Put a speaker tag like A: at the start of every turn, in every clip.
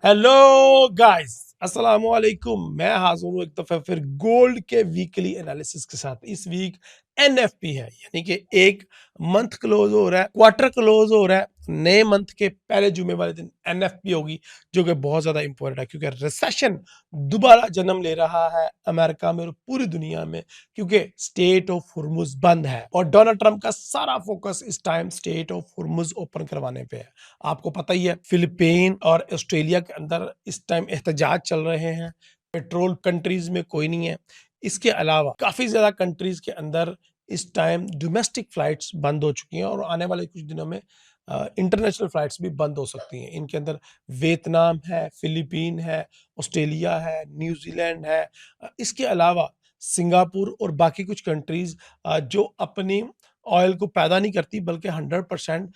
A: Hello guys, अस्सलाम वालेकुम। मैं हाजिर हूँ एक दफा फिर गोल्ड के वीकली एनालिसिस के साथ। इस वीक एनएफपी है, यानी कि एक मंथ क्लोज हो रहा है, क्वार्टर क्लोज हो रहा है। नए मंथ के पहले जुमे वाले दिन एनएफपी होगी, जो कि बहुत ज्यादा इंपॉर्टेंट है क्योंकि रिसेशन दोबारा जन्म ले रहा है अमेरिका में और पूरी दुनिया में, क्योंकि स्टेट ऑफ हुर्मुज बंद है और डोनाल्ड ट्रंप का सारा फोकस इस टाइम स्टेट ऑफ हुर्मुज ओपन करवाने पे है। आपको पता ही है, फिलीपीन और ऑस्ट्रेलिया के अंदर इस टाइम एहतजाज चल रहे हैं। पेट्रोल कंट्रीज में कोई नहीं है। इसके अलावा काफी ज्यादा कंट्रीज के अंदर इस टाइम डोमेस्टिक फ्लाइट्स बंद हो चुकी हैं और आने वाले कुछ दिनों में इंटरनेशनल फ्लाइट्स भी बंद हो सकती हैं। इनके अंदर वियतनाम है, फिलीपीन है, ऑस्ट्रेलिया है, न्यूजीलैंड है। इसके अलावा सिंगापुर और बाकी कुछ कंट्रीज जो अपनी ऑयल को पैदा नहीं करती बल्कि 100%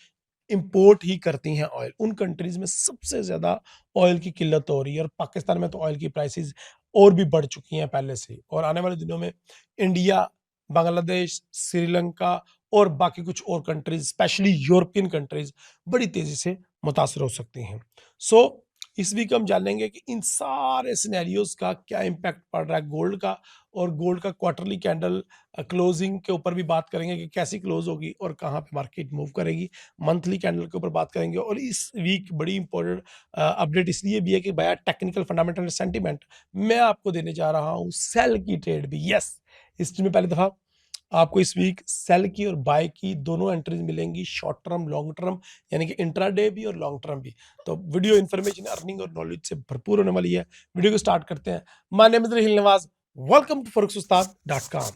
A: इंपोर्ट ही करती हैं ऑयल, उन कंट्रीज में सबसे ज्यादा ऑयल की किल्लत हो रही है। और पाकिस्तान में तो ऑयल की प्राइसेस और भी बढ़ चुकी हैं पहले से ही। और आने वाले दिनों में इंडिया, बांग्लादेश, श्रीलंका और बाकी कुछ और कंट्रीज, स्पेशली यूरोपियन कंट्रीज, बड़ी तेजी से मुतासर हो सकती हैं। सो इस वीक हम जानेंगे कि इन सारे सिनेरियोज का क्या इम्पैक्ट पड़ रहा है गोल्ड का, और गोल्ड का क्वार्टरली कैंडल क्लोजिंग के ऊपर भी बात करेंगे कि कैसी क्लोज होगी और कहाँ पे मार्केट मूव करेगी। मंथली कैंडल के ऊपर बात करेंगे। और इस वीक बड़ी इंपॉर्टेंट अपडेट इसलिए भी है कि भैया टेक्निकल फंडामेंटल सेंटीमेंट मैं आपको देने जा रहा हूँ सेल की ट्रेड भी। यस, हिस्ट्री में पहली दफा आपको इस वीक सेल की और बाय की दोनों एंट्रीज मिलेंगी, शॉर्ट टर्म लॉन्ग टर्म, यानी कि इंट्राडे भी और लॉन्ग टर्म भी। तो वीडियो इन्फॉर्मेशन, अर्निंग और नॉलेज से भरपूर होने वाली है। वीडियो को स्टार्ट करते हैं। My name is Raheel Nawaz, welcome to forex-ustad.com।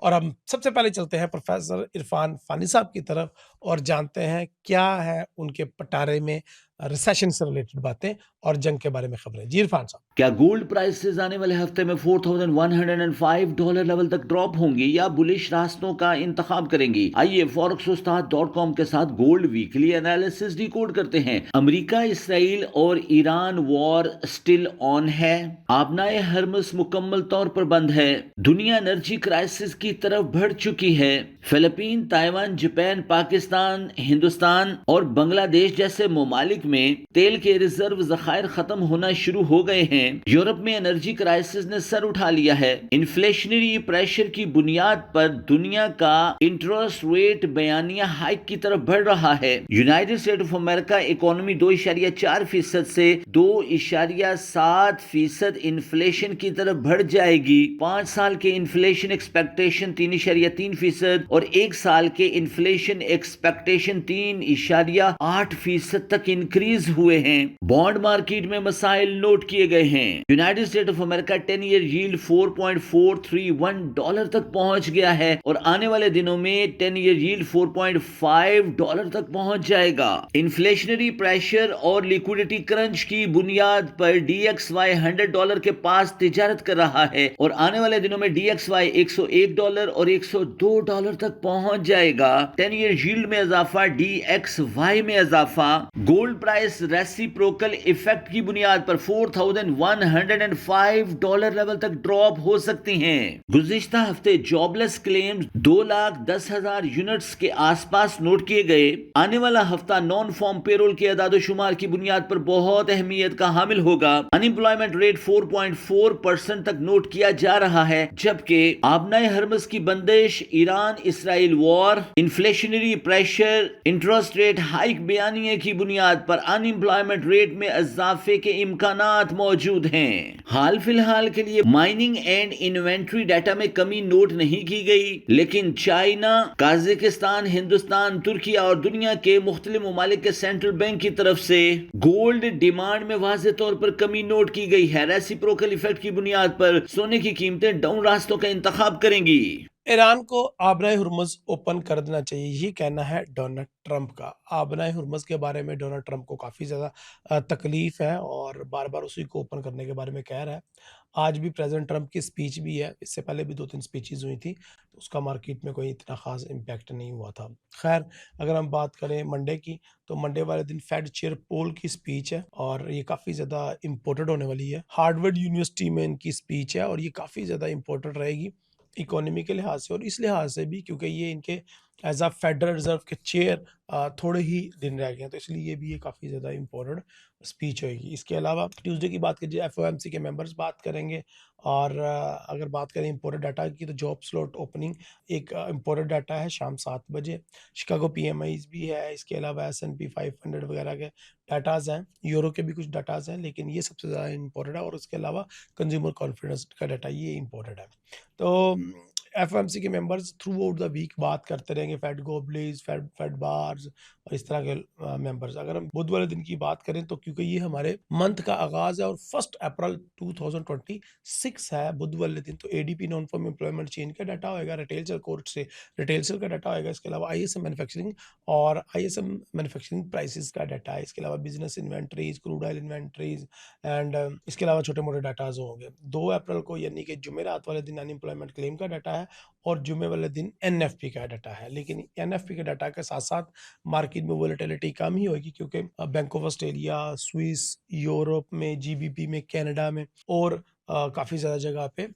A: और हम सबसे पहले चलते हैं प्रोफेसर इरफान फानी साहब की तरफ और जानते हैं क्या है उनके पटारे में रिसेशन से रिलेटेड बातें और जंग के बारे में खबरें। जी इरफान साहब।
B: क्या गोल्ड प्राइसेस आने वाले हफ्ते में $4,105 लेवल तक ड्रॉप होंगी या बुलिश रास्तों का इंतखाब करेंगी? आइए forex-ustad.com के साथ गोल्ड वीकली एनालिसिस डिकोड करते हैं। अमेरिका, इसराइल और ईरान वॉर स्टिल ऑन है। आबनाए हरमुज मुकम्मल तौर पर बंद है। दुनिया एनर्जी क्राइसिस की तरफ बढ़ चुकी है। Philippine, Taiwan, Japan, Pakistan, Hindustan और बांग्लादेश जैसे ममालिक में तेल के रिजर्व जखायर खत्म होना शुरू हो गए हैं। यूरोप में एनर्जी क्राइसिस ने सर उठा लिया है। इन्फ्लेशनरी प्रेशर की बुनियाद पर दुनिया का इंटरेस्ट रेट बयानिया हाइक की तरफ बढ़ रहा है। United state of America economy 2.4% से 2.7% इन्फ्लेशन की तरफ बढ़ जाएगी। 5 साल के इन्फ्लेशन एक्सपेक्टेशन 3.3% और 1 साल के इन्फ्लेशन एक्सपेक्टेशन 3.8% तक इंक्रीज हुए हैं। बॉन्ड मार्केट में मसाइल नोट किए गए हैं। United state of America 10 year yield $4.431 तक पहुंच गया है और आने वाले दिनों में 10 ईयर यील्ड $4.5 तक पहुंच जाएगा। इन्फ्लेशनरी प्रेशर और लिक्विडिटी क्रंच की बुनियाद पर DXY $100 के पास तिजारत कर रहा है और आने वाले दिनों में DXY $101 और $102 तक पहुंच जाएगा। 10 ईयर यील्ड में इजाफा, DXY में इजाफा। गोल्ड प्राइस रेसिप्रोकल इफेक्ट की बुनियाद पर $4,105 लेवल तक ड्रॉप हो सकती हैं। गुज़िश्ता हफ्ते जॉबलेस क्लेम्स 2,10,000 यूनिट्स के आसपास नोट किए गए। आने वाला हफ्ता नॉन फॉर्म पेरोल के अदाद-ओ-शुमार की बुनियाद पर बहुत अहमियत का हामिल होगा। अनएम्प्लॉयमेंट रेट 4.4% तक नोट किया जा रहा है, जबकि आबनाए हरमुज की बंदिश, Iran Israel war, inflationary pressure, interest rate hike बयानिए की बुनियाद पर अनएम्प्लॉयमेंट रेट में इजाफे के इम्कानात मौजूद हैं। हाल फिलहाल के लिए माइनिंग एंड इन्वेंट्री डाटा में कमी नोट नहीं की गई, लेकिन चाइना, काजाकिस्तान, हिंदुस्तान, तुर्की और दुनिया के मुख्तलिफ ममालिक के सेंट्रल बैंक की तरफ से गोल्ड डिमांड में वाज़ेह तौर पर कमी नोट की गई है। रेसिप्रोकल इफेक्ट की बुनियाद पर सोने की कीमतें डाउन रास्तों का इंतखाब करेंगी।
A: ईरान को आबनाए हुर्मुज ओपन कर देना चाहिए, ये कहना है डोनाल्ड ट्रंप का। आबनाए हुर्मुज के बारे में डोनाल्ड ट्रंप को काफ़ी ज़्यादा तकलीफ है और बार बार उसी को ओपन करने के बारे में कह रहा है। आज भी प्रेसिडेंट ट्रंप की स्पीच भी है, इससे पहले भी 2-3 स्पीचेस हुई थी, तो उसका मार्केट में कोई इतना खास इम्पैक्ट नहीं हुआ था। खैर, अगर हम बात करें मंडे की, तो मंडे वाले दिन फेड चेयर पोल की स्पीच है और ये काफ़ी ज़्यादा इम्पोर्टेंट होने वाली है। हार्वर्ड यूनिवर्सिटी में इनकी स्पीच है और ये काफ़ी ज़्यादा इम्पोर्टेंट रहेगी इकोनॉमी के लिहाज से और इस लिहाज से भी क्योंकि ये इनके एज अ फेडरल रिजर्व के चेयर थोड़े ही दिन रह गए हैं, तो इसलिए ये भी ये काफ़ी ज़्यादा इंपॉर्टेंट स्पीच होगी। इसके अलावा ट्यूसडे की बात कीजिए, एफओएमसी के मेंबर्स बात करेंगे। और अगर बात करें इंपॉर्टेंट डाटा की, तो जॉब स्लॉट ओपनिंग एक इंपॉर्टेंट डाटा है शाम 7 बजे। शिकागो पीएमआईज भी है, इसके अलावा एस&पी 500 वगैरह के डाटाज हैं, यूरो के भी कुछ डाटाज हैं, लेकिन ये सबसे ज़्यादा इंपॉर्टेंट है। और उसके अलावा कंज्यूमर कॉन्फिडेंस का डाटा, ये इंपॉर्टेंट है। तो एफओएमसी के members throughout the week बात करते रहेंगे, फेड गोबलीज, फेड बार्स और इस तरह के मेंबर्स। अगर हम बुध वाले दिन की बात करें, तो क्योंकि ये हमारे मंथ का आगाज है और 1 अप्रैल 2026 है बुध वाले दिन, तो ADP non farm employment chain का डाटा होगा, रिटेल सेल कोर्ट से रिटेल सेल का डाटा होगा। इसके अलावा आईएसएम मैन्युफैक्चरिंग और आईएसएम मैन्युफैक्चरिंग प्राइसेस का डाटा है। इसके अलावा business inventories, crude oil inventories and इसके अलावा छोटे मोटे डाटाज होंगे। 2 अप्रैल को यानी कि जुमेरात वाले दिन अनएम्प्लॉयमेंट क्लेम का डाटा है और जुमे वाले दिन एनएफपी का डाटा है। लेकिन एनएफपी के डाटा के साथ साथ मार्केट में वोलेटिलिटी कम ही होगी, क्योंकि bank of Australia, Swiss, Europe में, जीबीपी में, कनाडा में और काफ़ी ज़्यादा जगह पे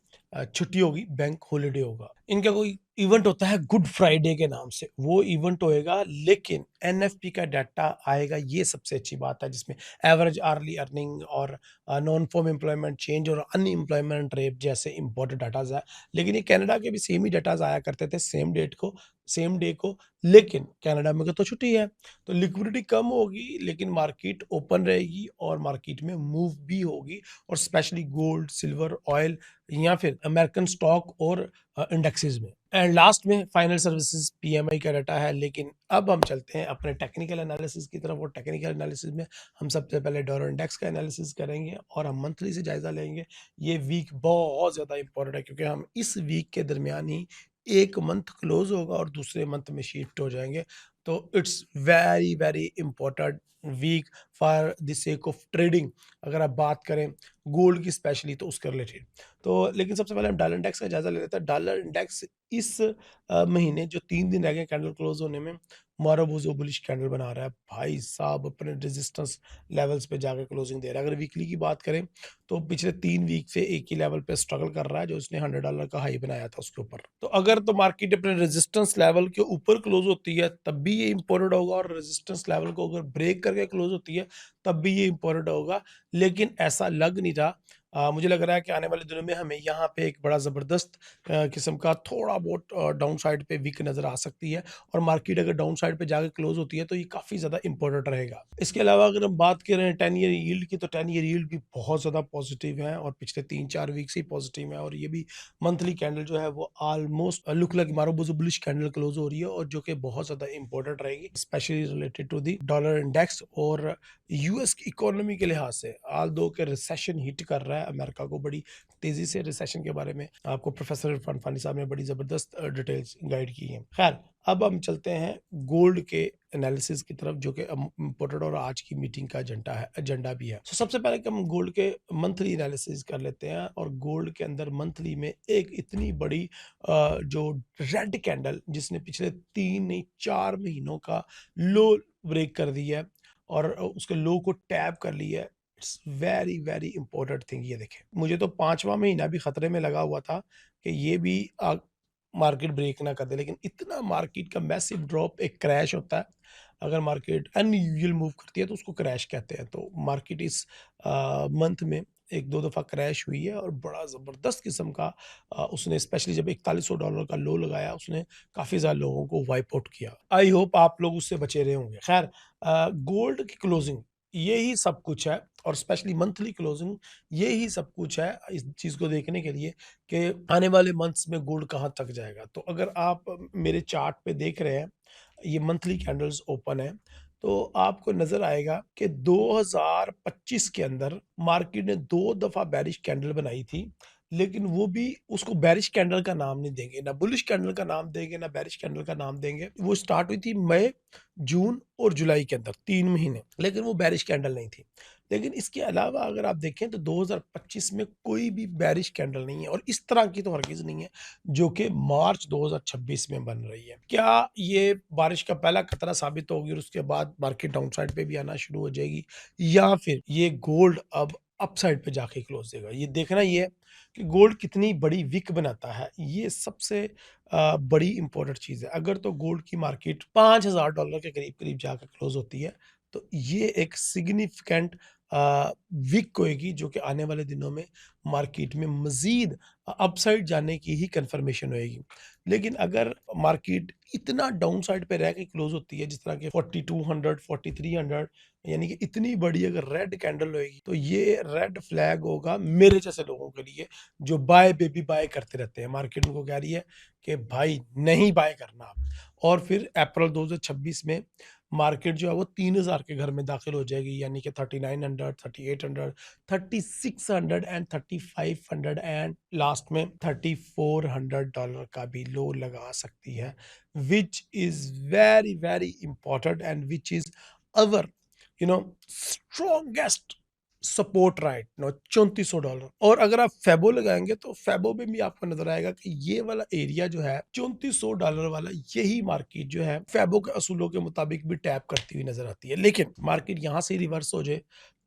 A: छुट्टी होगी, बैंक हॉलीडे होगा। इनका कोई इवेंट होता है गुड फ्राइडे के नाम से, वो इवेंट होएगा, लेकिन एनएफपी का डाटा आएगा, ये सबसे अच्छी बात है, जिसमें एवरेज अर्ली अर्निंग और नॉन फॉर्म एम्प्लॉयमेंट चेंज और अनएम्प्लॉयमेंट रेट जैसे इंपॉर्टेंट डाटाज है। लेकिन ये कनाडा के भी सेम ही डाटाज आया करते थे, सेम डे को, लेकिन कनाडा में तो छुट्टी है, तो लिक्विडिटी कम होगी, लेकिन मार्केट ओपन रहेगी और मार्केट में मूव भी होगी, और स्पेशली गोल्ड, सिल्वर, ऑयल या फिर अमेरिकन स्टॉक और इंडेक्सेस में। एंड लास्ट में फाइनल सर्विसेज पीएमआई का डाटा है। लेकिन अब हम चलते हैं अपने टेक्निकल एनालिसिस की तरफ, और टेक्निकल एनालिसिस में हम सबसे पहले डॉलर इंडेक्स का एनालिसिस करेंगे और हम मंथली से जायजा लेंगे। ये वीक बहुत ज़्यादा इंपॉर्टेंट है, क्योंकि हम इस वीक के दरमियान ही एक मंथ क्लोज होगा और दूसरे मंथ में शिफ्ट हो जाएंगे। तो it's very very important week for the sake of trading, अगर आप बात करें गोल्ड की स्पेशली, तो उसके रिलेटेड। तो लेकिन सबसे पहले हम डॉलर इंडेक्स का जायजा ले लेते हैं। डॉलर इंडेक्स इस महीने जो 3 दिन रह गए कैंडल क्लोज होने में, मारोबोजो बुलिश कैंडल बना रहा है भाई साहब, अपने रेजिस्टेंस लेवल्स पे जाकर क्लोजिंग दे रहा है। अगर वीकली की बात करें, तो पिछले 3 वीक से एक ही लेवल पे स्ट्रगल कर रहा है, जो उसने $100 का हाई बनाया था उसके ऊपर। तो अगर तो मार्केट अपने रेजिस्टेंस लेवल के ऊपर क्लोज होती है, तब भी ये इंपॉर्टेंट होगा, और रेजिस्टेंस लेवल को अगर ब्रेक करके क्लोज होती है, तब भी ये इंपॉर्टेंट होगा। लेकिन ऐसा लग नहीं रहा। मुझे लग रहा है कि आने वाले दिनों में हमें यहाँ पे एक बड़ा ज़बरदस्त किस्म का थोड़ा बहुत डाउन साइड पे वीक नज़र आ सकती है, और मार्केट अगर डाउन साइड पे जाकर क्लोज होती है, तो ये काफ़ी ज़्यादा इंपॉर्टेंट रहेगा। इसके अलावा अगर हम बात करें 10 ईयर यील्ड की, तो 10 ईयर यील्ड भी बहुत ज़्यादा पॉजिटिव है, और पिछले 3-4 वीक से ही पॉजिटिव है, और ये भी मंथली कैंडल जो है वो almost look like marubozu bullish candle close हो रही है, और जो कि बहुत ज़्यादा इंपॉर्टेंट रहेगी, specially related to the dollar index और यूएस की इकोनॉमी के लिहाज से। आल दो के रिसेशन हिट कर रहा है अमेरिका को बड़ी तेजी से, रिसेशन के बारे में आपको प्रोफेसर इरफान फानी साहब ने बड़ी ज़बरदस्त डिटेल्स गाइड की हैं। खैर, अब हम चलते हैं गोल्ड के एनालिसिस की तरफ, जो कि इम्पोर्टेंट और आज की मीटिंग का एजेंडा भी है। सबसे पहले हम गोल्ड के मंथली एनालिसिस कर लेते हैं, और गोल्ड के अंदर मंथली में एक इतनी बड़ी जो रेड कैंडल, जिसने पिछले 3 नहीं 4 महीनों का लो ब्रेक कर दिया है और उसके लो को टैप कर लिया है। It's very very important thing. ये देखें, मुझे तो 5वां महीना भी खतरे में लगा हुआ था कि ये भी मार्केट ब्रेक ना कर दे, लेकिन इतना मार्केट का मैसिव ड्रॉप, एक क्रैश होता है। अगर मार्केट अनयूजुअल मूव करती है, तो उसको क्रैश कहते हैं। तो मार्केट इस मंथ में 1-2 दफ़ा क्रैश हुई है, और बड़ा ज़बरदस्त किस्म का उसने, स्पेशली जब $4100 का लो लगाया, उसने काफ़ी ज़्यादा लोगों को वाइप आउट किया। आई होप आप लोग उससे बचे रहे होंगे। खैर, गोल्ड की क्लोजिंग यही सब कुछ है, और स्पेशली मंथली क्लोजिंग यही सब कुछ है इस चीज़ को देखने के लिए कि आने वाले मंथ्स में गोल्ड कहाँ तक जाएगा। तो अगर आप मेरे चार्ट पे देख रहे हैं, ये मंथली कैंडल्स ओपन है, तो आपको नज़र आएगा कि 2025 के अंदर मार्केट ने 2 दफ़ा बेरिश कैंडल बनाई थी, लेकिन वो भी उसको बेरिश कैंडल का नाम नहीं देंगे, ना बुलिश कैंडल का नाम देंगे, ना बेरिश कैंडल का नाम देंगे। वो स्टार्ट हुई थी मई, जून और जुलाई के अंदर 3 महीने, लेकिन वो बेरिश कैंडल नहीं थी। लेकिन इसके अलावा अगर आप देखें, तो 2025 में कोई भी बेरिश कैंडल नहीं है, और इस तरह की तो हरगिज़ नहीं है, जो कि मार्च 2026 में बन रही है। क्या ये बारिश का पहला खतरा साबित होगी और उसके बाद मार्केट डाउन साइड पे भी आना शुरू हो जाएगी, या फिर ये गोल्ड अब अपसाइड पे जाके क्लोज देगा। ये देखना ये है कि गोल्ड कितनी बड़ी विक बनाता है, ये सबसे बड़ी इंपॉर्टेंट चीज़ है। अगर तो गोल्ड की मार्केट $5000 के करीब-करीब जाकर क्लोज होती है, तो ये एक सिग्निफिकेंट विक होएगी जो कि आने वाले दिनों में मार्केट में मज़ीद अपसाइड जाने की ही कन्फर्मेशन होएगी। लेकिन अगर मार्केट इतना डाउनसाइड पे रह के क्लोज होती है जिस तरह के 4200, 4300, यानी कि इतनी बड़ी अगर रेड कैंडल होएगी, तो ये रेड फ्लैग होगा मेरे जैसे लोगों के लिए जो बाय बेबी बाय करते रहते हैं। मार्केट उनको कह रही है कि भाई नहीं बाय करना आप। और फिर अप्रैल 2026 में मार्केट जो है वो 3000 के घर में दाखिल हो जाएगी, यानी कि 3900, 3800, 3600 एंड 3500 एंड लास्ट में $3400 का भी लो लगा सकती है, which is very very important and which is our strongest support right now $3400। और अगर आप फेबो लगाएंगे तो फेबो में भी आपको नजर आएगा कि ये वाला एरिया जो है $3400 वाला, यही मार्केट जो है फेबो के असूलों के मुताबिक भी टैप करती हुई नजर आती है। लेकिन मार्केट यहां से रिवर्स हो जाए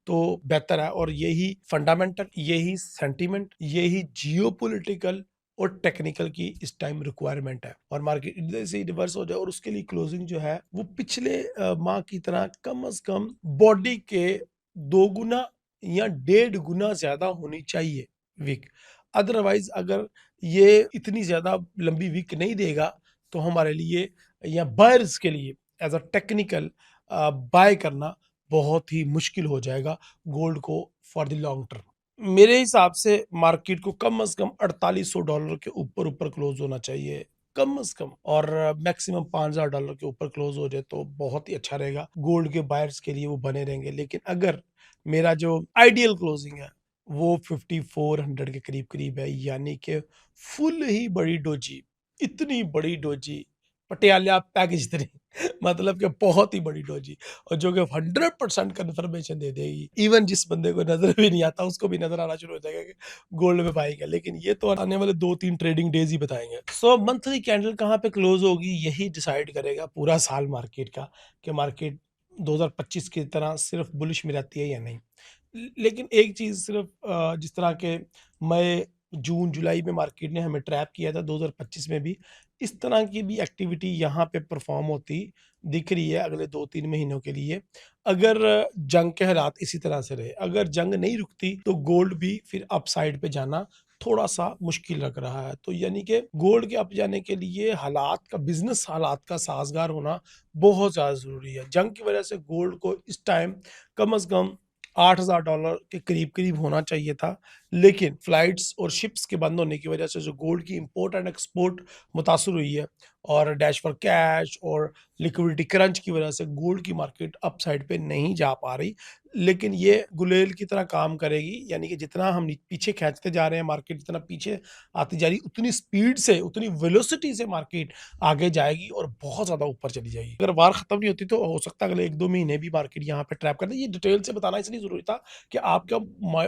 A: तो बेहतर है, और यही फंडामेंटल, यही सेंटीमेंट, यही जियोपॉलिटिकल और टेक्निकल की इस टाइम रिक्वायरमेंट है। और मार्केट इधर से रिवर्स हो जाए और उसके लिए क्लोजिंग जो है वो पिछले माह की तरह कम से कम बॉडी के 2 गुना या 1.5 गुना ज्यादा होनी चाहिए वीक। अदरवाइज अगर ये इतनी ज्यादा लंबी वीक नहीं देगा तो हमारे लिए या बायर्स के लिए एज अ टेक्निकल बाय करना बहुत ही मुश्किल हो जाएगा गोल्ड को फॉर द लॉन्ग टर्म। मेरे हिसाब से मार्केट को कम से कम $4800 के ऊपर ऊपर क्लोज होना चाहिए, कम से कम, और मैक्सिमम $5000 के ऊपर क्लोज हो जाए तो बहुत ही अच्छा रहेगा गोल्ड के बायर्स के लिए, वो बने रहेंगे। लेकिन अगर मेरा जो आइडियल क्लोजिंग है वो 5400 के करीब करीब है, यानी कि फुल ही बड़ी डोजी, इतनी बड़ी डोजी, पटियाला पैकेज इतनी मतलब कि बहुत ही बड़ी डोजी, और जो कि 100% कन्फर्मेशन दे देगी। इवन जिस बंदे को नजर भी नहीं आता उसको भी नजर आना शुरू हो जाएगा कि गोल्ड में बाइंग है। लेकिन ये तो आने वाले 2-3 ट्रेडिंग डेज ही बताएंगे। सो मंथली कैंडल कहाँ पे क्लोज होगी यही डिसाइड करेगा पूरा साल मार्केट का, कि मार्केट 2025 की तरह सिर्फ बुलिश में रहती है या नहीं। लेकिन एक चीज सिर्फ जिस तरह के मई जून जुलाई में मार्केट ने हमें ट्रैप किया था, 2025 में भी इस तरह की भी एक्टिविटी यहाँ पे परफॉर्म होती दिख रही है अगले 2-3 महीनों के लिए। अगर जंग के हालात इसी तरह से रहे, अगर जंग नहीं रुकती तो गोल्ड भी फिर अपसाइड पे जाना थोड़ा सा मुश्किल लग रहा है। तो यानी कि गोल्ड के अप जाने के लिए हालात का, बिजनेस हालात का साजगार होना बहुत ज़्यादा ज़रूरी है। जंग की वजह से गोल्ड को इस टाइम कम से कम $8000 के करीब करीब होना चाहिए था, लेकिन फ्लाइट्स और शिप्स के बंद होने की वजह से जो गोल्ड की इंपोर्ट एंड एक्सपोर्ट मुतासर हुई है, और डैश फॉर कैश और लिक्विडिटी क्रंच की वजह से गोल्ड की मार्केट अपसाइड पे नहीं जा पा रही। लेकिन ये गुलेल की तरह काम करेगी, यानी कि जितना हम पीछे खींचते जा रहे हैं मार्केट, जितना पीछे आती जा रही, उतनी स्पीड से, उतनी वेलोसिटी से मार्केट आगे जाएगी और बहुत ज्यादा ऊपर चली जाएगी। अगर वार खत्म नहीं होती तो हो सकता है अगले 1-2 महीने भी मार्केट यहाँ पे ट्रैप कर दे। ये डिटेल से बताना इसलिए जरूरी था कि आपका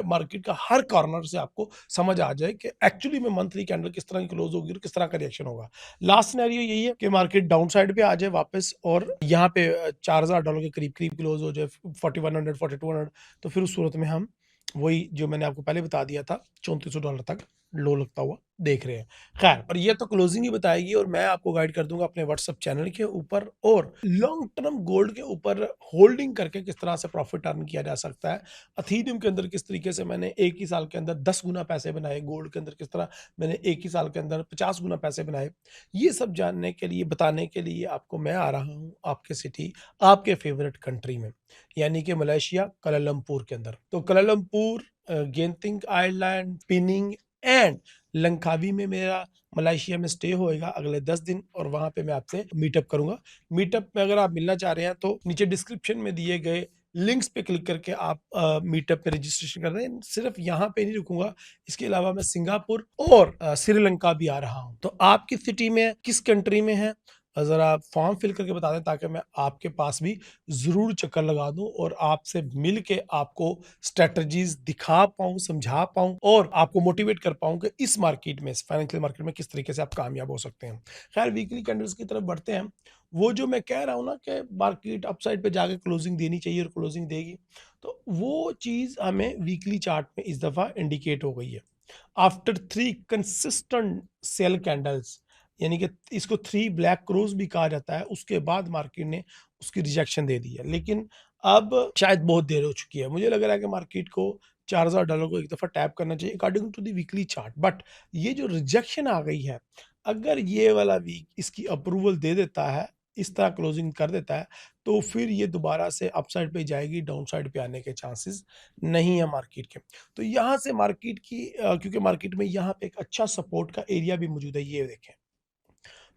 A: मार्केट का हर कॉर्नर से आपको समझ आ जाए कि एक्चुअली में मंथली कैंडल किस तरह की क्लोज होगी और किस तरह का रिएक्शन होगा। लास्ट सिनेरियो यही है कि मार्केट डाउन साइड पे आ जाए वापस और यहाँ पे $4000 के करीब करीब क्लोज हो जाए, 4100, 4200, तो फिर उस सूरत में हम वही जो मैंने आपको पहले बता दिया था $3400 तक लो लगता हुआ देख रहे हैं। खैर, पर ये तो क्लोजिंग ही बताएगी और मैं आपको गाइड कर दूंगा अपने व्हाट्सएप चैनल के ऊपर, और लॉन्ग टर्म गोल्ड के ऊपर होल्डिंग करके किस तरह से प्रॉफिट अर्न किया जा सकता है। अथीनियम के अंदर किस तरीके से मैंने एक ही साल के अंदर 10 गुना पैसे बनाए, गोल्ड के अंदर किस तरह मैंने एक ही साल के अंदर 50 गुना पैसे बनाए, ये सब जानने के लिए, बताने के लिए आपको मैं आ रहा हूँ आपके सिटी, आपके फेवरेट कंट्री में, यानी कि मलेशिया, कुआलालंपुर के अंदर। तो Kuala Lumpur, Genting Island, Penang and Langkawi में मेरा मलेशिया में स्टे होएगा अगले 10 दिन, और वहां पे मैं आपसे मीटअप करूंगा। मीटअप में अगर आप मिलना चाह रहे हैं तो नीचे डिस्क्रिप्शन में दिए गए लिंक्स पे क्लिक करके आप मीटअप में रजिस्ट्रेशन कर दें। सिर्फ यहाँ पे नहीं रुकूंगा, इसके अलावा मैं सिंगापुर और श्रीलंका भी आ रहा हूँ। तो आपकी सिटी में, किस कंट्री में है, ज़रा फॉर्म फिल करके बता दें ताकि मैं आपके पास भी ज़रूर चक्कर लगा दूँ और आपसे मिल के आपको स्ट्रैटेजीज़ दिखा पाऊँ, समझा पाऊँ और आपको मोटिवेट कर पाऊँ कि इस मार्केट में, इस फाइनेंशियल मार्केट में किस तरीके से आप कामयाब हो सकते हैं। खैर वीकली कैंडल्स की तरफ बढ़ते हैं। वो जो मैं कह रहा हूँ ना कि मार्केट अपसाइड पे जाके क्लोजिंग देनी चाहिए और क्लोजिंग देगी, तो वो चीज़ हमें वीकली चार्ट में इस दफ़ा इंडिकेट हो गई है। आफ्टर 3 कंसिस्टेंट सेल कैंडल्स, यानी कि इसको 3 ब्लैक क्रोस भी कहा जाता है, उसके बाद मार्केट ने उसकी रिजेक्शन दे दी है। लेकिन अब शायद बहुत देर हो चुकी है। मुझे लग रहा है कि मार्केट को $4000 को एक दफ़ा टैप करना चाहिए according to the weekly chart. But ये जो रिजेक्शन आ गई है, अगर ये वाला वीक इसकी अप्रूवल दे देता है, इस तरह क्लोजिंग कर देता है, तो फिर ये दोबारा से अपसाइड पे जाएगी, डाउनसाइड पे आने के चांसेस नहीं है मार्केट के। तो यहाँ से मार्केट की क्योंकि मार्केट में यहाँ पे एक अच्छा सपोर्ट का एरिया भी मौजूद है, ये देखें।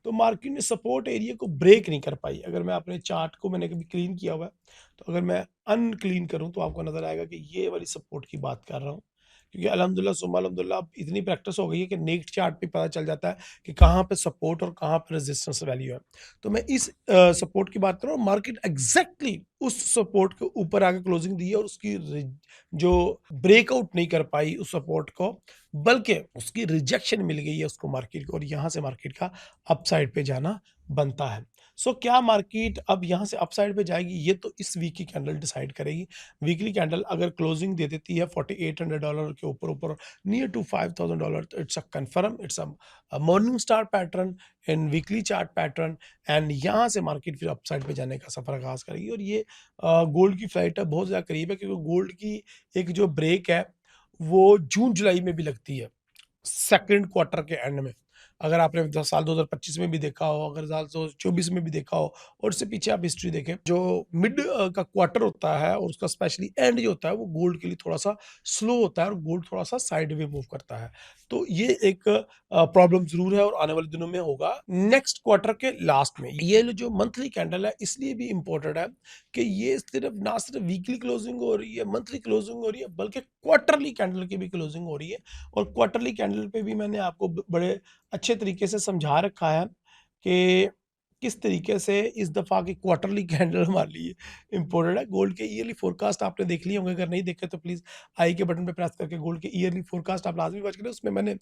A: तो मार्केट ने सपोर्ट एरिया को ब्रेक नहीं कर पाई। अगर मैं अपने चार्ट को मैंने कभी क्लीन किया हुआ है, तो अगर मैं अनक्लीन करूँ तो आपको नज़र आएगा कि ये वाली सपोर्ट की बात कर रहा हूँ। क्योंकि अल्हम्दुलिल्लाह सुम्मा अल्हम्दुलिल्लाह अब इतनी प्रैक्टिस हो गई है कि नेक्स्ट चार्ट पे पता चल जाता है कि कहाँ पे सपोर्ट और कहाँ पे रेजिस्टेंस वैल्यू है। तो मैं इस सपोर्ट की बात कर रहा हूँ, मार्केट एग्ज़ैक्टली उस सपोर्ट के ऊपर आके क्लोजिंग दी है और उसकी जो ब्रेकआउट नहीं कर पाई उस सपोर्ट को, बल्कि उसकी रिजेक्शन मिल गई है उसको मार्केट को और यहाँ से मार्केट का अपसाइड पे जाना बनता है। सो क्या मार्केट अब यहाँ से अपसाइड पे जाएगी, ये तो इस वीक की कैंडल डिसाइड करेगी। वीकली कैंडल अगर क्लोजिंग दे देती है $4800 के ऊपर ऊपर नियर टू $5000, तो it's a confirm, it's a morning star pattern in weekly chart pattern and यहाँ से मार्केट फिर अपसाइड पे जाने का सफर आगाज करेगी। और ये गोल्ड की फ्लाइट है, बहुत ज़्यादा करीब है, क्योंकि गोल्ड की एक जो ब्रेक है वो जून जुलाई में भी लगती है, सेकंड क्वार्टर के एंड में। अगर आपने साल 2025 में भी देखा हो, अगर साल 2024 में भी देखा हो और उससे पीछे आप हिस्ट्री देखें, जो मिड का क्वार्टर होता है और उसका स्पेशली एंड जो होता है वो गोल्ड के लिए थोड़ा-सा स्लो होता है और गोल्ड थोड़ा-सा साइडवे मूव करता है। तो ये एक प्रॉब्लम ज़रूर है और आने वाले दिनों में होगा। नेक्स्ट क्वार्टर के लास्ट में ये जो मंथली कैंडल है इसलिए भी इम्पोर्टेंट है कि ये ना सिर्फ वीकली क्लोजिंग हो रही है, मंथली क्लोजिंग हो रही है, बल्कि क्वार्टरली कैंडल की भी क्लोजिंग हो रही है। और क्वार्टरली कैंडल पे भी मैंने आपको बड़े अच्छे तरीके से समझा रखा है कि किस तरीके से इस दफ़ा की क्वार्टरली कैंडल हमारे लिए इम्पोर्टेंट है। गोल्ड के ईयरली फोरकास्ट आपने देख लिए होंगे, अगर नहीं देखे तो प्लीज़ आई के बटन पे प्रेस करके गोल्ड के ईयरली फोरकास्ट आप लाजमी वॉच करें। उसमें मैंने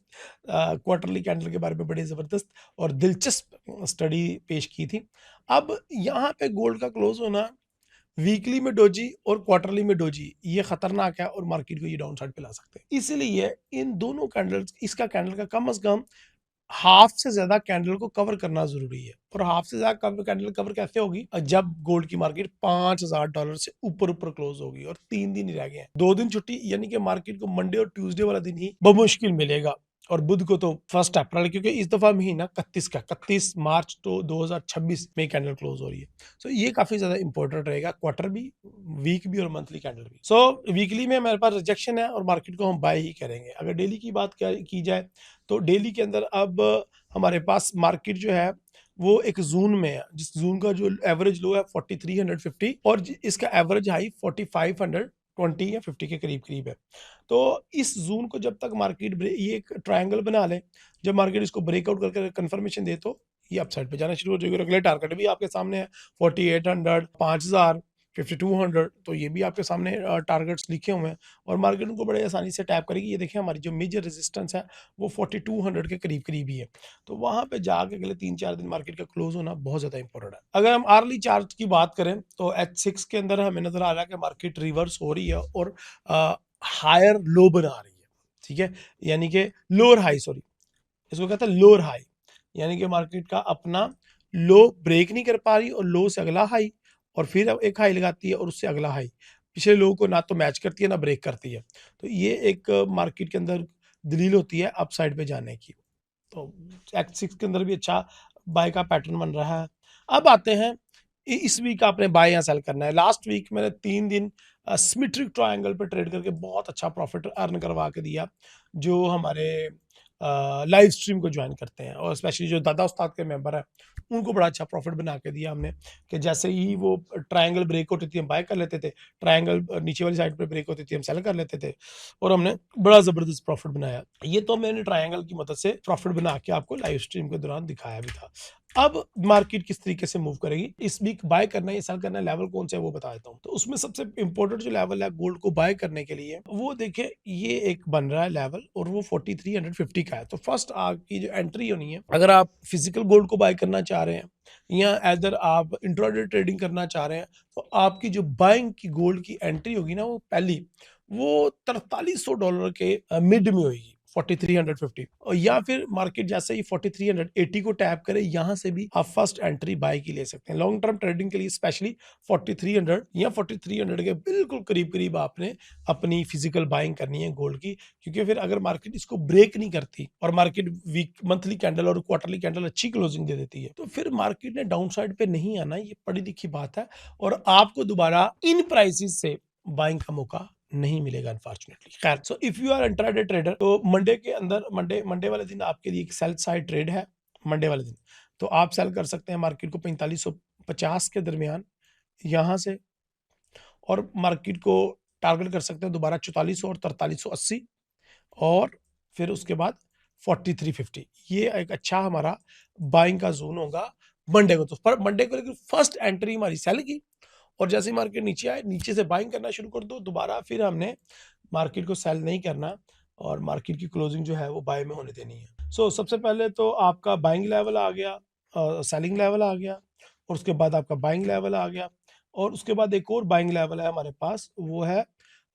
A: क्वार्टरली कैंडल के बारे में बड़ी ज़बरदस्त और दिलचस्प स्टडी पेश की थी। अब यहाँ पे गोल्ड का क्लोज होना वीकली में डोजी और क्वार्टरली में डोजी, ये खतरनाक है और मार्केट को ये डाउन साइड पे ला सकते हैं। इसीलिए इन दोनों कैंडल्स, इसका कैंडल का कम से कम हाफ से ज्यादा कैंडल को कवर करना जरूरी है। और हाफ से ज्यादा कैंडल कवर कैसे होगी, जब गोल्ड की मार्केट $5000 से ऊपर ऊपर क्लोज होगी और 3 दिन ही रह गए हैं, 2 दिन छुट्टी, यानी कि मार्केट को मंडे और ट्यूसडे वाला दिन ही बमुश्किल मिलेगा और बुध को तो 1 अप्रैल, क्योंकि इस दफा महीना 31 मार्च तो 2026 में कैंडल क्लोज हो रही है। सो ये काफी ज्यादा इंपॉर्टेंट रहेगा, क्वार्टर भी, वीक भी और मंथली कैंडल भी। सो वीकली में हमारे पास रिजेक्शन है और मार्केट को हम बाय ही करेंगे। अगर डेली की बात की जाए तो डेली के अंदर अब हमारे पास मार्केट जो है वो एक जोन में है, जिस जोन का जो एवरेज लो है 4350 और इसका एवरेज हाई 4520 या 50 के करीब करीब है। तो इस जोन को जब तक मार्केट ये एक ट्रायंगल बना ले, जब मार्केट इसको ब्रेकआउट करके कंफर्मेशन दे तो ये अपसाइड पे जाना शुरू हो जाएगी। अगले टारगेट भी आपके सामने है 4800, 5000, 5200, तो ये भी आपके सामने टारगेट्स लिखे हुए हैं और मार्केट उनको बड़े आसानी से टैप करेगी। ये देखिए हमारी जो मेजर रेजिस्टेंस है वो 4200 के करीब करीब ही है। तो वहां पे जाके अगले 3-4 दिन मार्केट का क्लोज होना बहुत ज्यादा इंपॉर्टेंट है। अगर हम आर्ली चार्ट की बात करें तो H6 के अंदर हमें नजर आ रहा है कि मार्केट रिवर्स हो रही है और हायर लो बना रही है। ठीक है, यानी कि लोअर हाई, सॉरी, इसको कहते हैं लोअर हाई, यानी कि मार्केट का अपना लो ब्रेक नहीं कर पा रही और लो से अगला हाई और फिर एक हाई लगाती है और उससे अगला हाई, पिछले लो को ना तो मैच करती है ना ब्रेक करती है। तो ये एक मार्केट के अंदर दलील होती है अपसाइड पे जाने की। तो X6 के अंदर भी अच्छा बाय का पैटर्न बन रहा है। अब आते हैं इस वीक आपने बाय या सेल करना है। लास्ट वीक मैंने 3 दिन सिमेट्रिक ट्रायंगल पे ट्रेड करके बहुत अच्छा प्रॉफिट अर्न करवा के दिया, जो हमारे लाइव स्ट्रीम को ज्वाइन करते हैं और स्पेशली जो दादा उस्ताद के मेंबर हैं उनको बड़ा अच्छा प्रॉफिट बना के दिया हमने कि जैसे ही वो ट्रायंगल ब्रेक होती थी हम बाय कर लेते थे, ट्रायंगल नीचे वाली साइड पे ब्रेक होती थी हम सेल कर लेते थे और हमने बड़ा जबरदस्त प्रॉफिट बनाया। ये तो मैंने ट्रायंगल की मदद से प्रॉफिट बना के आपको लाइव स्ट्रीम के दौरान दिखाया भी था। अब मार्केट किस तरीके से मूव करेगी, इस वीक बाय करना है या सेल करना है, लेवल कौन सा है वो बता देता हूँ। तो उसमें सबसे इंपॉर्टेंट जो लेवल है गोल्ड को बाय करने के लिए, वो देखिए ये एक बन रहा है लेवल और वो 4350 का है। तो फर्स्ट आपकी जो एंट्री होनी है, अगर आप फिजिकल गोल्ड को बाय करना चाह रहे हैं या एदर आप इंट्राडे ट्रेडिंग करना चाह रहे हैं, तो आपकी जो बाइंग की गोल्ड की एंट्री होगी ना, वो पहली वो $4300 के मिड में होगी, 4350, और या फिर मार्केट जैसे ही 4380 को टैप करे, यहां से भी आप फर्स्ट एंट्री बाय की ले सकते हैं। लॉन्ग टर्म ट्रेडिंग के लिए स्पेशली 4300 या 4300 के बिल्कुल करीब करीब आपने अपनी फिजिकल बाइंग करनी है गोल्ड की, क्योंकि फिर अगर मार्केट इसको ब्रेक नहीं करती और मार्केट वीक मंथली कैंडल और क्वार्टरली कैंडल अच्छी क्लोजिंग दे देती है, तो फिर मार्केट ने डाउन साइड पे नहीं आना, ये पढ़ी लिखी बात है, और आपको दोबारा इन प्राइसेस से बाइंग का मौका नहीं मिलेगा अनफॉर्चुनेटली। खैर, so if you are intraday trader, तो मंडे के अंदर मंडे वाले दिन आपके लिए एक सेल साइड ट्रेड है। मंडे वाले दिन तो आप सेल कर सकते हैं मार्केट को 4550 के दरमियान यहां से, और मार्केट को टारगेट कर सकते हैं दोबारा 4400 और 4380, और फिर उसके बाद 4350। ये एक अच्छा हमारा बाइंग का जोन होगा मंडे को। तो पर मंडे को लेकिन फर्स्ट एंट्री हमारी सेल की, और जैसे ही मार्केट नीचे आए, नीचे से बाइंग करना शुरू कर दो दोबारा, फिर हमने मार्केट को सेल नहीं करना और मार्केट की क्लोजिंग जो है वो बाय में होने देनी है। सो सबसे पहले तो आपका बाइंग लेवल आ गया, सेलिंग लेवल आ गया, और उसके बाद आपका बाइंग लेवल आ गया, और उसके बाद एक और बाइंग लेवल है हमारे पास, वो है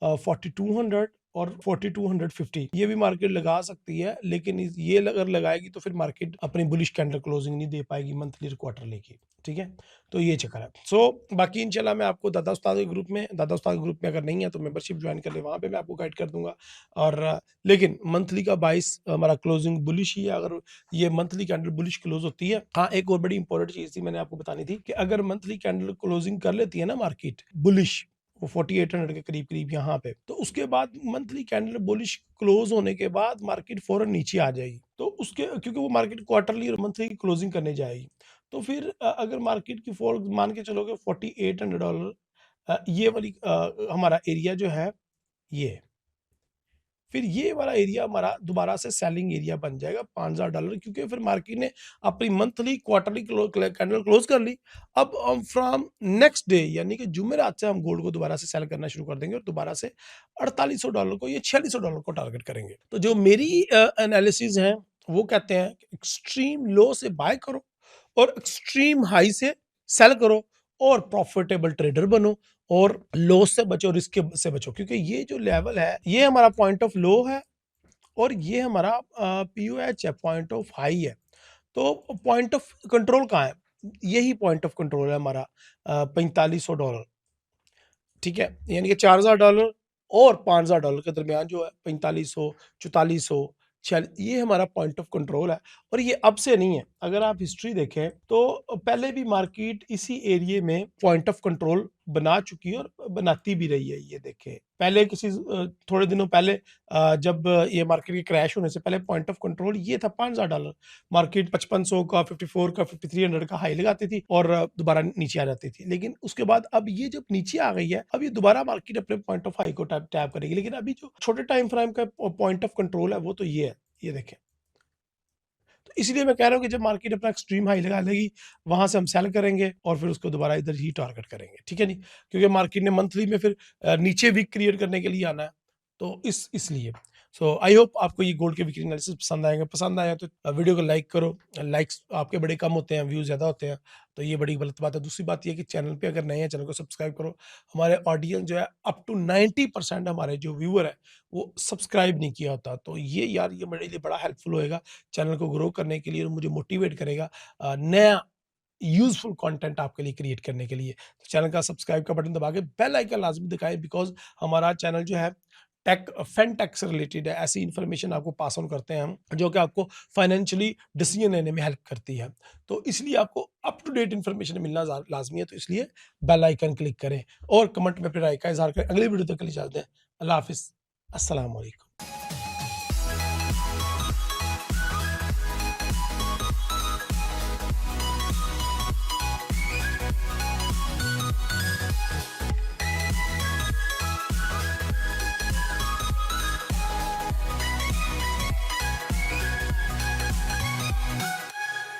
A: 4200 और 4250। ये भी मार्केट लगा सकती है, लेकिन ये अगर लगाएगी तो फिर मार्केट अपनी बुलिश कैंडल क्लोजिंग नहीं दे पाएगी मंथली और क्वार्टरली की। ठीक है, तो ये चक्कर है। सो बाकी इंशाल्लाह मैं आपको दादा उस्ताद के ग्रुप में अगर नहीं है तो मेंबरशिप ज्वाइन कर ले, वहां पे मैं आपको गाइड कर दूंगा। और लेकिन मंथली का 22 हमारा क्लोजिंग बुलिश ही है, अगर ये मंथली कैंडल बुलिश क्लोज होती है। हाँ, एक और बड़ी इंपॉर्टेंट चीज थी मैंने आपको बतानी थी कि अगर मंथली कैंडल क्लोजिंग कर लेती है ना मार्केट बुलिश, वो 4800 के करीब करीब यहाँ पे, तो उसके बाद मंथली कैंडल बुलिश क्लोज होने के बाद मार्केट फौरन नीचे आ जाएगी। तो उसके क्योंकि वो मार्केट क्वार्टरली और मंथली की क्लोजिंग करने जाएगी, तो फिर अगर मार्केट की फॉल मान के चलोगे $4800, ये वाली हमारा एरिया जो है ये, फिर ये वाला एरिया हमारा दोबारा से सेलिंग एरिया बन जाएगा $5000, क्योंकि फिर मार्केट ने अपनी मंथली क्वार्टरली कैंडल क्लोज कर ली। अब हम फ्रॉम नेक्स्ट डे यानी कि जुमेरात से हम गोल्ड को दोबारा से सेल करना शुरू कर देंगे और दोबारा से $4800 को या $4600 को टारगेट करेंगे। तो जो मेरी एनालिसिस है वो कहते हैं एक्सट्रीम लो से बाय करो और एक्सट्रीम हाई से सेल करो, और प्रॉफिटेबल ट्रेडर बनो, और लॉस से बचो, रिस्क से बचो, क्योंकि ये जो लेवल है ये हमारा पॉइंट ऑफ लो है और ये हमारा पीओएच है, पॉइंट ऑफ हाई है। तो पॉइंट ऑफ कंट्रोल कहाँ है, यही पॉइंट ऑफ कंट्रोल है हमारा $4500। ठीक है, यानी कि $4000 और $5000 के दरमियान जो है 4500, 4400, ये हमारा पॉइंट ऑफ कंट्रोल है। और ये अब से नहीं है, अगर आप हिस्ट्री देखें तो पहले भी मार्केट इसी एरिया में पॉइंट ऑफ कंट्रोल बना चुकी है और बनाती भी रही है। ये देखें, पहले थोड़े दिनों पहले जब ये मार्केट के क्रैश होने से पहले पॉइंट ऑफ कंट्रोल ये था $5000। मार्केट 5500 का, 54 का, 5300 का हाई लगाती थी और दोबारा नीचे आ जाती थी। लेकिन उसके बाद अब ये जब नीचे आ गई है, अब ये दोबारा मार्केट अपने पॉइंट ऑफ हाई को टैप करेगी। लेकिन अभी जो छोटे टाइम फ्रेम का पॉइंट ऑफ कंट्रोल है वो तो ये है, ये देखें। तो इसलिए मैं कह रहा हूँ कि जब मार्केट अपना एक्सट्रीम हाई लगा लेगी, वहां से हम सेल करेंगे और फिर उसको दोबारा इधर ही टारगेट करेंगे। ठीक है नहीं, क्योंकि मार्केट ने मंथली में फिर नीचे वीक क्रिएट करने के लिए आना है, तो इसलिए सो आई होप आपको ये गोल्ड के वीकली एनालिसिस पसंद आएगा। पसंद आया तो वीडियो को लाइक करो, लाइक्स आपके बड़े कम होते हैं, व्यूज ज्यादा होते हैं, तो ये बड़ी गलत बात है। दूसरी बात ये कि चैनल पे अगर नए हैं, चैनल को सब्सक्राइब करो। हमारे ऑडियंस जो है अप टू 90% हमारे जो व्यूअर है वो सब्सक्राइब नहीं किया होता, तो ये यार ये मेरे लिए बड़ा हेल्पफुल होएगा चैनल को ग्रो करने के लिए, और मुझे मोटिवेट करेगा नया यूजफुल कंटेंट आपके लिए क्रिएट करने के लिए। तो चैनल का सब्सक्राइब का बटन दबा के बेल आइकन लाजमी दिखाएं, बिकॉज हमारा चैनल जो है फेंटेक से रिलेटेड है। ऐसी इन्फॉर्मेशन आपको पास ऑन करते हैं हम जो कि आपको फाइनेंशियली डिसीजन लेने में हेल्प करती है। तो इसलिए आपको अप टू डेट इन्फॉर्मेशन मिलना लाजमी है, तो इसलिए बेल आइकन क्लिक करें और कमेंट में अपनी राय का इजहार करें। अगली वीडियो तक के लिए चलते हैं। अल्लाह हाफिज, अस्सलाम वालेकुम।